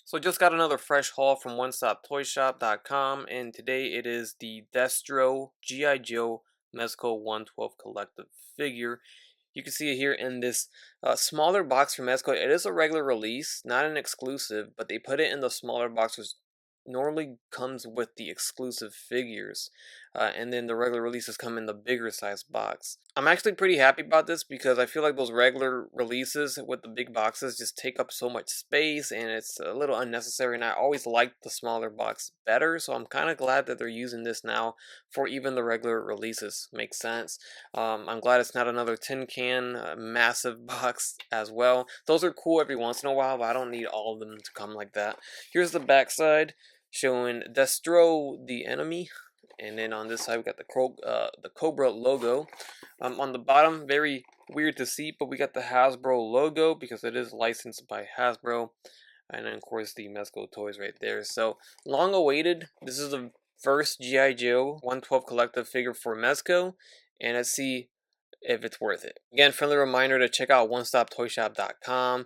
So just got another fresh haul from OneStopToyShop.com, and today it is the Destro G.I. Joe Mezco 112 collective figure. You can see it here in this smaller box from Mezco. It is a regular release, not an exclusive, but they put it in the smaller box, which normally comes with the exclusive figures, and then the regular releases come in the bigger size box. I'm actually pretty happy about this because I feel like those regular releases with the big boxes just take up so much space and it's a little unnecessary, and I always liked the smaller box better, so I'm kind of glad that they're using this now for even the regular releases. Makes sense. I'm glad it's not another tin can massive box as well. Those are cool every once in a while, but I don't need all of them to come like that. Here's the back side showing Destro the enemy, and then on this side we got the Cobra logo. On the bottom, very weird to see, but we got the Hasbro logo because it is licensed by Hasbro, and then of course the Mezco toys right there. So long awaited. This is the first G.I. Joe 112 collective figure for Mezco, and let's see if it's worth it. Again, friendly reminder to check out OneStopToyShop.com.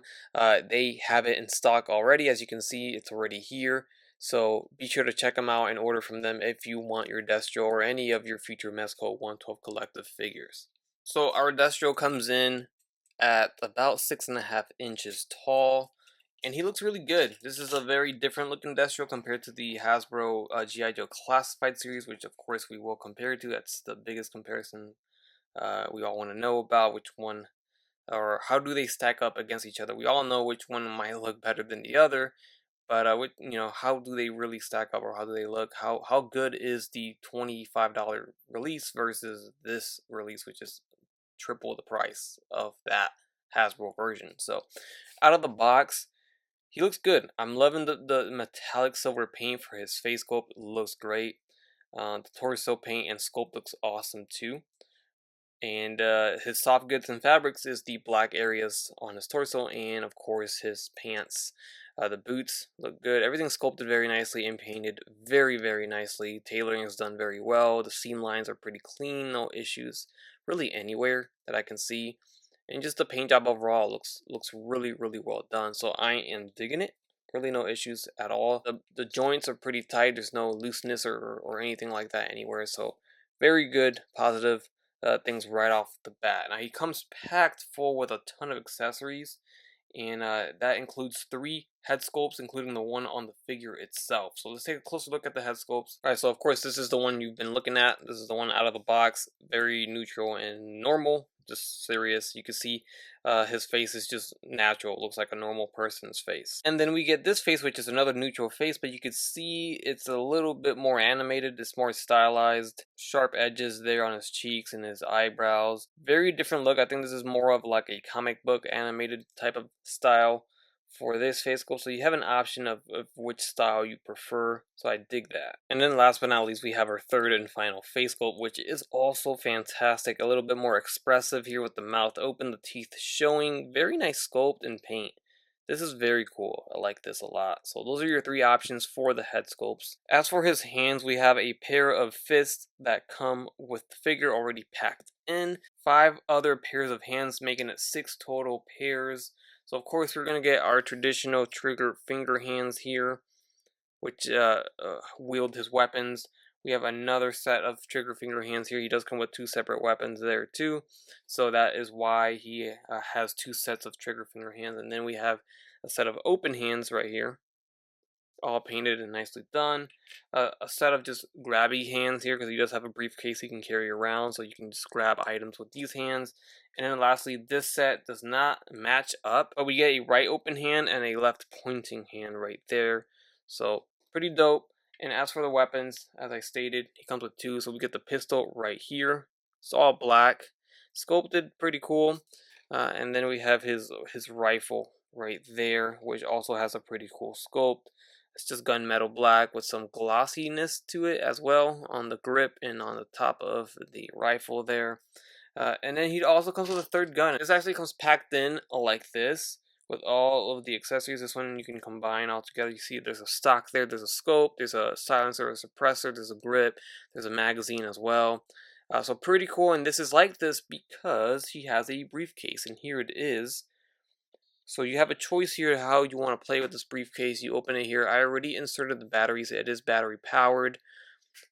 They have it in stock already. As you can see, it's already here. So be sure to check them out and order from them if you want your Destro or any of your future Mezco 112 collective figures. So our Destro comes in at about 6.5 inches tall, and he looks really good. This is a very different looking Destro compared to the Hasbro G.I. Joe Classified series, which of course we will compare to. That's the biggest comparison we all want to know about, which one or how do they stack up against each other. We all know which one might look better than the other, but how do they really stack up, or how do they look? How good is the $25 release versus this release, which is triple the price of that Hasbro version? So, out of the box, he looks good. I'm loving the metallic silver paint for his face sculpt. It looks great. The torso paint and sculpt looks awesome too. And his soft goods and fabrics is the black areas on his torso, and of course his pants. The boots look good. Everything's sculpted very nicely and painted very nicely. Tailoring is done very well. The seam lines are pretty clean, no issues really anywhere that I can see. And just the paint job overall looks really well done. So I am digging it. Really no issues at all. The joints are pretty tight. There's no looseness or anything like that anywhere. So very good, positive things right off the bat. Now he comes packed full with a ton of accessories, and that includes 3 head sculpts, including the one on the figure itself. So let's take a closer look at the head sculpts. Alright, so of course this is the one you've been looking at. This is the one out of the box. Very neutral and normal. Just serious. You can see his face is just natural. It looks like a normal person's face. And then we get this face, which is another neutral face, but you can see it's a little bit more animated. It's more stylized. Sharp edges there on his cheeks and his eyebrows. Very different look. I think this is more of like a comic book animated type of style for this face sculpt, so you have an option of which style you prefer, so I dig that. And then last but not least, we have our third and final face sculpt, which is also fantastic. A little bit more expressive here with the mouth open, the teeth showing. Very nice sculpt and paint. This is very cool. I like this a lot. So those are your 3 options for the head sculpts. As for his hands, we have a pair of fists that come with the figure already packed in. 5 other pairs of hands, making it 6 total pairs. So of course we're going to get our traditional trigger finger hands here, which wield his weapons. We have another set of trigger finger hands here. He does come with 2 separate weapons there too, so that is why he has 2 sets of trigger finger hands. And then we have a set of open hands right here, all painted and nicely done. A set of just grabby hands here, because he does have a briefcase he can carry around, so you can just grab items with these hands. And then lastly, this set does not match up, but we get a right open hand and a left pointing hand right there. So pretty dope. And as for the weapons, as I stated, he comes with 2. So we get the pistol right here. It's all black, sculpted, pretty cool. And then we have his rifle right there, which also has a pretty cool sculpt. It's just gunmetal black with some glossiness to it as well on the grip and on the top of the rifle there. And then he also comes with a third gun. This actually comes packed in like this with all of the accessories. This one you can combine all together. You see there's a stock there, there's a scope, there's a silencer, a suppressor, there's a grip, there's a magazine as well. So pretty cool, and this is like this because he has a briefcase, and here it is. So you have a choice here how you want to play with this briefcase. You open it here. I already inserted the batteries. It is battery powered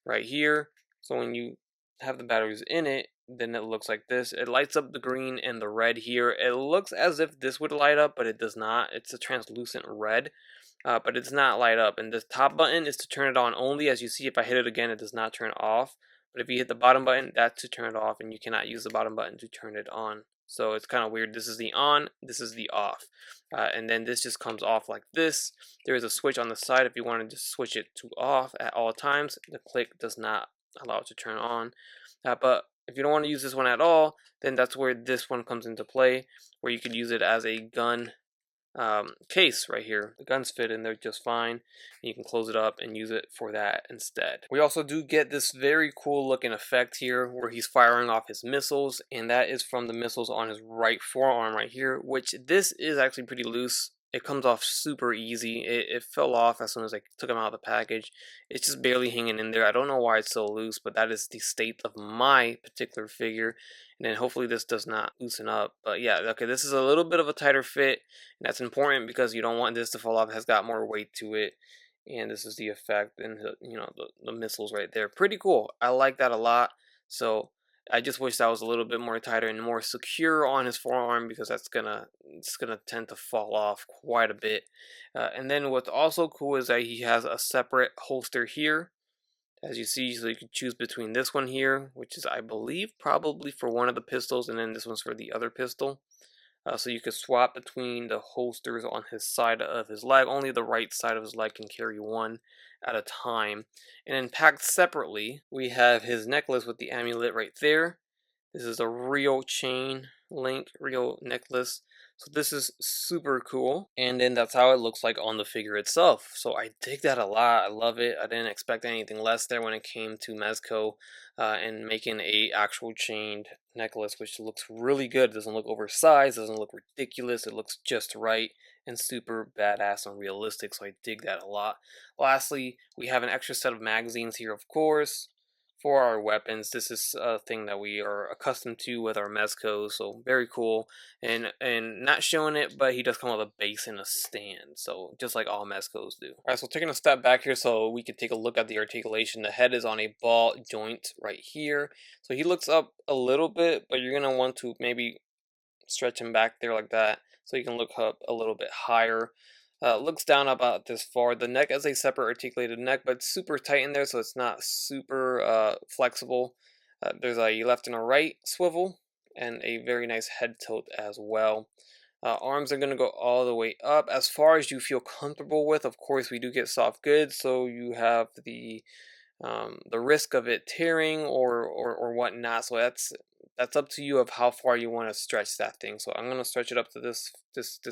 right here. So when you have the batteries in it, then it looks like this. It lights up the green and the red here. It looks as if this would light up, but it does not. It's a translucent red, but it does not light up. And the top button is to turn it on only. As you see, if I hit it again, it does not turn off. But if you hit the bottom button, that's to turn it off, and you cannot use the bottom button to turn it on. So it's kind of weird. This is the on, this is the off. And then this just comes off like this. There is a switch on the side if you want to just switch it to off at all times. The click does not allow it to turn on. But if you don't want to use this one at all, then that's where this one comes into play, where you could use it as a gun case right here. The guns fit in there just fine, and you can close it up and use it for that instead. We also do get this very cool looking effect here where he's firing off his missiles, and that is from the missiles on his right forearm right here, which this is actually pretty loose. It comes off super easy. It fell off as soon as I took him out of the package. It's just barely hanging in there. I don't know why it's so loose, but that is the state of my particular figure. And then hopefully this does not loosen up. But yeah, okay, this is a little bit of a tighter fit. And that's important because you don't want this to fall off. It has got more weight to it. And this is the effect, and the missiles right there. Pretty cool. I like that a lot. So I just wish that was a little bit more tighter and more secure on his forearm, because it's gonna tend to fall off quite a bit. And then what's also cool is that he has a separate holster here, as you see, so you can choose between this one here, which is, I believe, probably for one of the pistols, and then this one's for the other pistol. So you could swap between the holsters on his side of his leg. Only the right side of his leg can carry one at a time. And then packed separately, we have his necklace with the amulet right there. This is a real chain link, real necklace. So this is super cool. And then that's how it looks like on the figure itself. So I dig that a lot. I love it. I didn't expect anything less there when it came to Mezco and making a actual chained necklace, which looks really good. It doesn't look oversized, doesn't look ridiculous. It looks just right and super badass and realistic. So I dig that a lot. Lastly, we have an extra set of magazines here, of course, for our weapons. This is a thing that we are accustomed to with our Mezcos, so very cool. And not showing it, but he does come with a base and a stand, so just like all Mezcos do. Alright, so taking a step back here so we can take a look at the articulation. The head is on a ball joint right here, so he looks up a little bit, but you're going to want to maybe stretch him back there like that, so you can look up a little bit higher. Looks down about this far. The neck is a separate articulated neck, but super tight in there, so it's not super flexible. There's a left and a right swivel, and a very nice head tilt as well. Arms are going to go all the way up as far as you feel comfortable with. Of course, we do get soft goods, so you have the risk of it tearing or whatnot. So that's up to you of how far you want to stretch that thing. So I'm going to stretch it up to this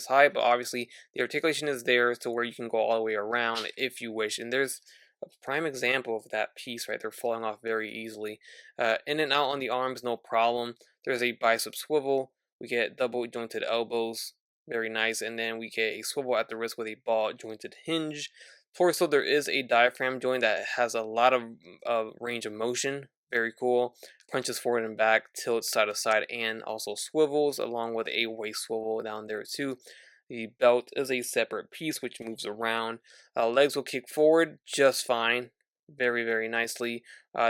height, but obviously the articulation is there to where you can go all the way around if you wish. And there's a prime example of that piece right there falling off very easily. In and out on the arms, no problem. There's a bicep swivel. We get double jointed elbows, very nice. And then we get a swivel at the wrist with a ball jointed hinge. Torso, there is a diaphragm joint that has a lot of range of motion. Very cool. Punches forward and back, tilts side to side, and also swivels, along with a waist swivel down there too. The belt is a separate piece which moves around. Legs will kick forward just fine, very, very nicely.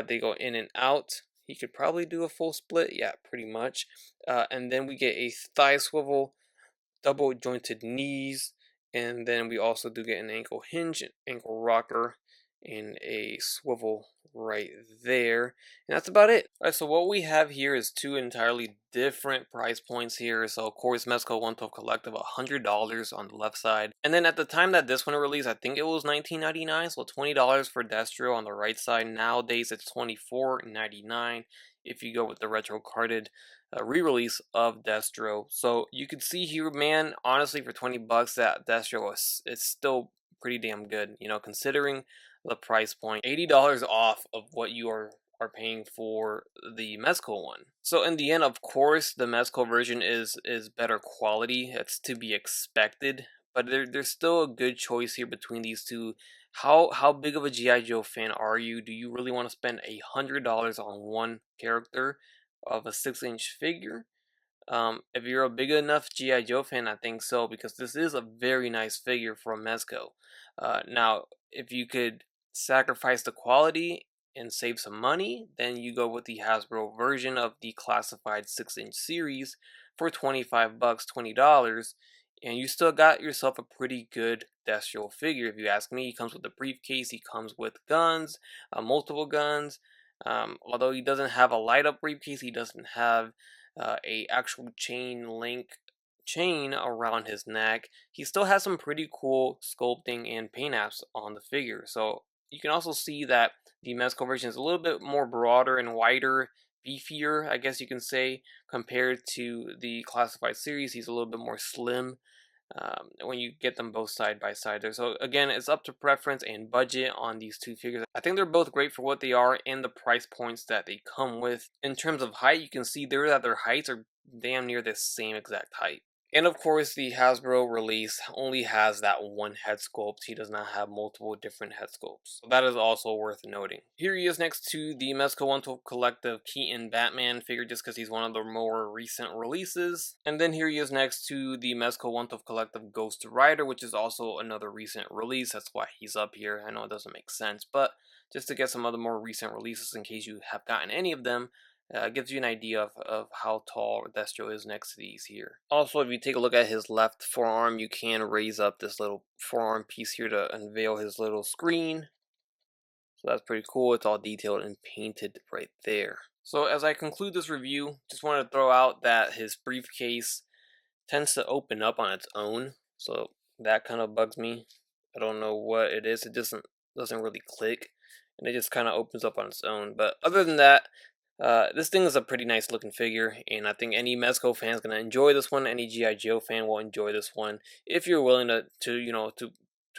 They go in and out. He could probably do a full split, yeah, pretty much. And then we get a thigh swivel, double jointed knees, and then we also do get an ankle hinge, ankle rocker, and a swivel right there, and that's about it. Alright, so what we have here is two entirely different price points here. So of course, Mezco 112 Collective, $100 on the left side, and then at the time that this one released, I think it was $19.99, so $20 for Destro on the right side. Nowadays it's $24.99 if you go with the retro carded re-release of Destro. So you can see here, man, honestly, for 20 bucks, that Destro it's still pretty damn good, considering the price point. $80 off of what you are paying for the Mezco one. So in the end, of course, the Mezco version is better quality. It's to be expected, but there's still a good choice here between these two. How big of a G.I. Joe fan are you? Do you really want to spend $100 on one character of a 6-inch figure? If you're a big enough G.I. Joe fan, I think so, because this is a very nice figure from Mezco. Now, if you could sacrifice the quality and save some money, then you go with the Hasbro version of the classified 6-inch series for 25 bucks, $20, and you still got yourself a pretty good Destro figure. If you ask me, he comes with a briefcase, he comes with guns, multiple guns. Although he doesn't have a light up briefcase, he doesn't have a actual chain link chain around his neck. He still has some pretty cool sculpting and paint apps on the figure. So you can also see that the Mezco version is a little bit more broader and wider, beefier, I guess you can say, compared to the classified series. He's a little bit more slim when you get them both side by side there. So again, it's up to preference and budget on these two figures. I think they're both great for what they are and the price points that they come with. In terms of height, you can see there that their heights are damn near the same exact height. And of course, the Hasbro release only has that one head sculpt. He does not have multiple different head sculpts. So that is also worth noting. Here he is next to the Mezco 112 Collective Keaton Batman figure, just because he's one of the more recent releases. And then here he is next to the Mezco 112 Collective Ghost Rider, which is also another recent release. That's why he's up here. I know it doesn't make sense, but just to get some other more recent releases in case you have gotten any of them, gives you an idea of how tall Destro is next to these here. Also, if you take a look at his left forearm, you can raise up this little forearm piece here to unveil his little screen. So that's pretty cool. It's all detailed and painted right there. So as I conclude this review, just wanted to throw out that his briefcase tends to open up on its own. So that kind of bugs me. I don't know what it is. It doesn't really click, and it just kind of opens up on its own. But other than that, this thing is a pretty nice looking figure, and I think any Mezco fan is gonna enjoy this one. Any G.I. Joe fan will enjoy this one if you're willing to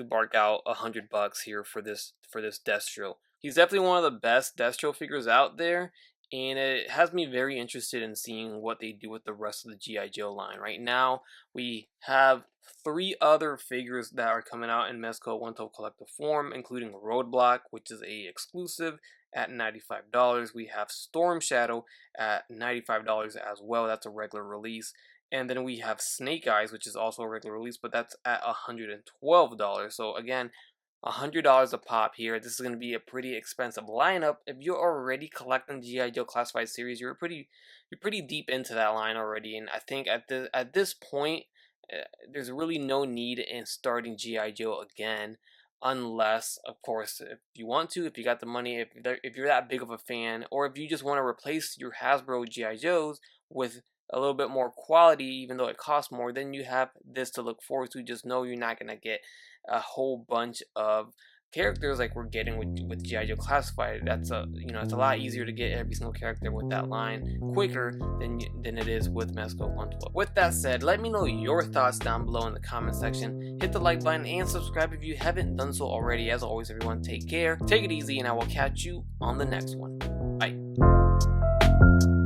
bark out $100 here for this Destro. He's definitely one of the best Destro figures out there, and it has me very interested in seeing what they do with the rest of the G.I. Joe line. Right now, we have 3 other figures that are coming out in Mezco 112 Collective form, including Roadblock, which is a exclusive at $95. We have Storm Shadow at $95 as well. That's a regular release. And then we have Snake Eyes, which is also a regular release, but that's at $112. So again, $100 a pop here. This is going to be a pretty expensive lineup. If you're already collecting G.I. Joe Classified series, you're pretty deep into that line already. And I think at this point, there's really no need in starting G.I. Joe again, unless, of course, if you want to, if you got the money, if you're that big of a fan, or if you just want to replace your Hasbro G.I. Joes with a little bit more quality, even though it costs more, then you have this to look forward to. Just know you're not going to get a whole bunch of characters like we're getting with G.I. Joe Classified. That's it's a lot easier to get every single character with that line quicker than it is with Mezco 112. With that said, let me know your thoughts down below in the comment section. Hit the like button and subscribe if you haven't done so already. As always, everyone, take care, take it easy, and I will catch you on the next one. Bye.